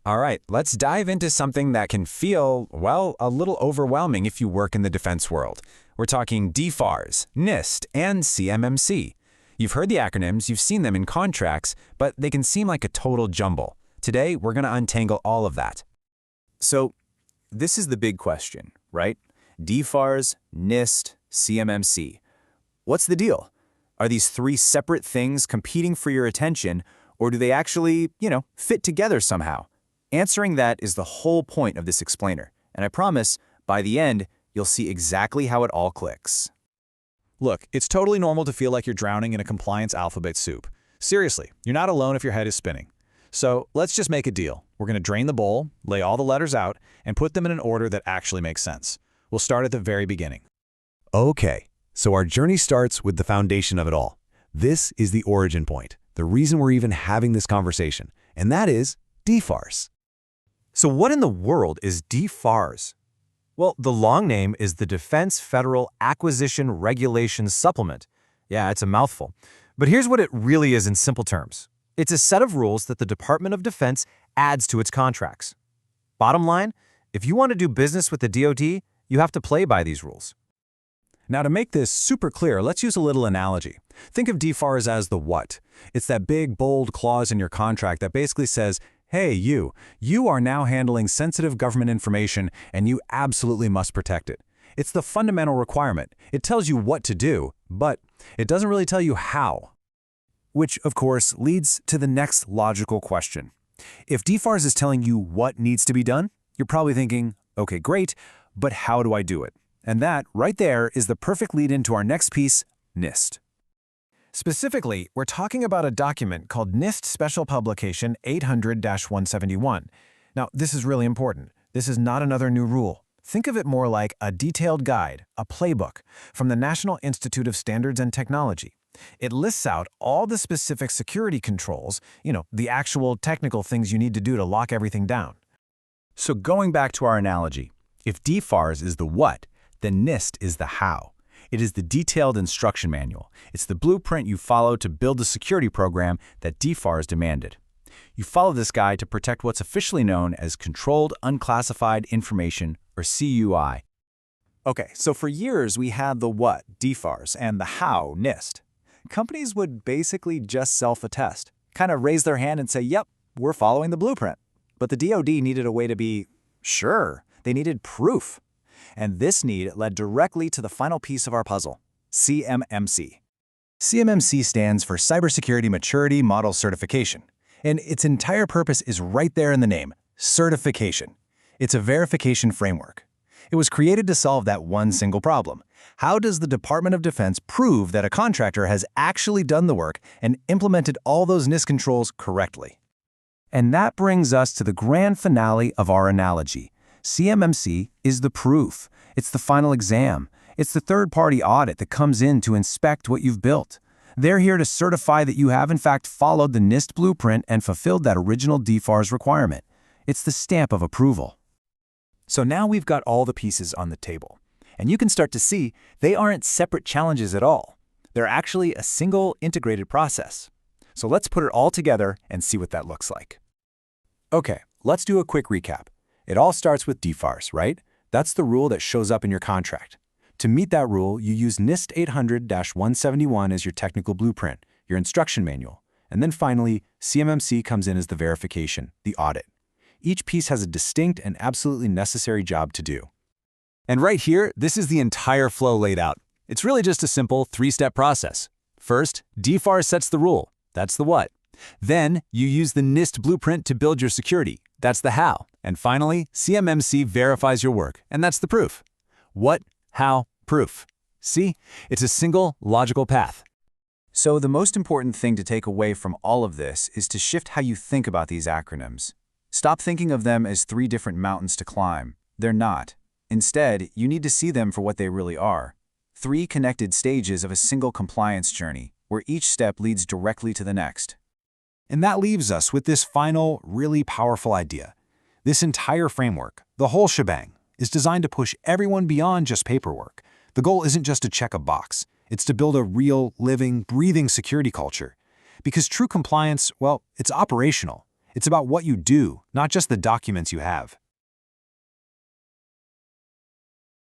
All right, let's dive into something that can feel, well, a little overwhelming if you work in the defense world. We're talking DFARS, NIST, and CMMC. You've heard the acronyms, you've seen them in contracts, but they can seem like a total jumble. Today, we're going to untangle all of that. So, this is the big question, right? DFARS, NIST, CMMC. What's the deal? Are these three separate things competing for your attention, or do they actually, fit together somehow? Answering that is the whole point of this explainer, and I promise, by the end, you'll see exactly how it all clicks. Look, it's totally normal to feel like you're drowning in a compliance alphabet soup. Seriously, you're not alone if your head is spinning. So let's just make a deal. We're going to drain the bowl, lay all the letters out, and put them in an order that actually makes sense. We'll start at the very beginning. Okay, so our journey starts with the foundation of it all. This is the origin point, the reason we're even having this conversation, and that is DFARS. So what in the world is DFARS? Well, the long name is the Defense Federal Acquisition Regulations Supplement. Yeah, it's a mouthful. But here's what it really is in simple terms. It's a set of rules that the Department of Defense adds to its contracts. Bottom line, if you want to do business with the DoD, you have to play by these rules. Now, to make this super clear, let's use a little analogy. Think of DFARS as the what. It's that big, bold clause in your contract that basically says, hey, you are now handling sensitive government information and you absolutely must protect it. It's the fundamental requirement. It tells you what to do, but it doesn't really tell you how. Which, of course, leads to the next logical question. If DFARS is telling you what needs to be done, you're probably thinking, okay, great, but how do I do it? And that, right there, is the perfect lead into our next piece, NIST. Specifically, we're talking about a document called NIST Special Publication 800-171. Now, this is really important. This is not another new rule. Think of it more like a detailed guide, a playbook, from the National Institute of Standards and Technology. It lists out all the specific security controls, the actual technical things you need to do to lock everything down. So going back to our analogy, if DFARS is the what, then NIST is the how. It is the detailed instruction manual. It's the blueprint you follow to build the security program that DFARS demanded. You follow this guide to protect what's officially known as Controlled Unclassified Information, or CUI. Okay, so for years we had the what, DFARS, and the how, NIST. Companies would basically just self-attest, kind of raise their hand and say, yep, we're following the blueprint. But the DoD needed a way to be sure. They needed proof. And this need led directly to the final piece of our puzzle, CMMC. CMMC stands for Cybersecurity Maturity Model Certification, and its entire purpose is right there in the name, certification. It's a verification framework. It was created to solve that one single problem. How does the Department of Defense prove that a contractor has actually done the work and implemented all those NIST controls correctly? And that brings us to the grand finale of our analogy. CMMC is the proof. It's the final exam. It's the third-party audit that comes in to inspect what you've built. They're here to certify that you have in fact followed the NIST blueprint and fulfilled that original DFARS requirement. It's the stamp of approval. So now we've got all the pieces on the table. And you can start to see they aren't separate challenges at all. They're actually a single integrated process. So let's put it all together and see what that looks like. Okay, let's do a quick recap. It all starts with DFARS, right? That's the rule that shows up in your contract. To meet that rule, you use NIST 800-171 as your technical blueprint, your instruction manual. And then finally, CMMC comes in as the verification, the audit. Each piece has a distinct and absolutely necessary job to do. And right here, this is the entire flow laid out. It's really just a simple three-step process. First, DFARS sets the rule. That's the what. Then, you use the NIST blueprint to build your security. That's the how. And finally, CMMC verifies your work, and that's the proof. What, how, proof. See? It's a single, logical path. So the most important thing to take away from all of this is to shift how you think about these acronyms. Stop thinking of them as three different mountains to climb. They're not. Instead, you need to see them for what they really are. Three connected stages of a single compliance journey, where each step leads directly to the next. And that leaves us with this final, really powerful idea. This entire framework, the whole shebang, is designed to push everyone beyond just paperwork. The goal isn't just to check a box. It's to build a real, living, breathing security culture. Because true compliance, well, it's operational. It's about what you do, not just the documents you have.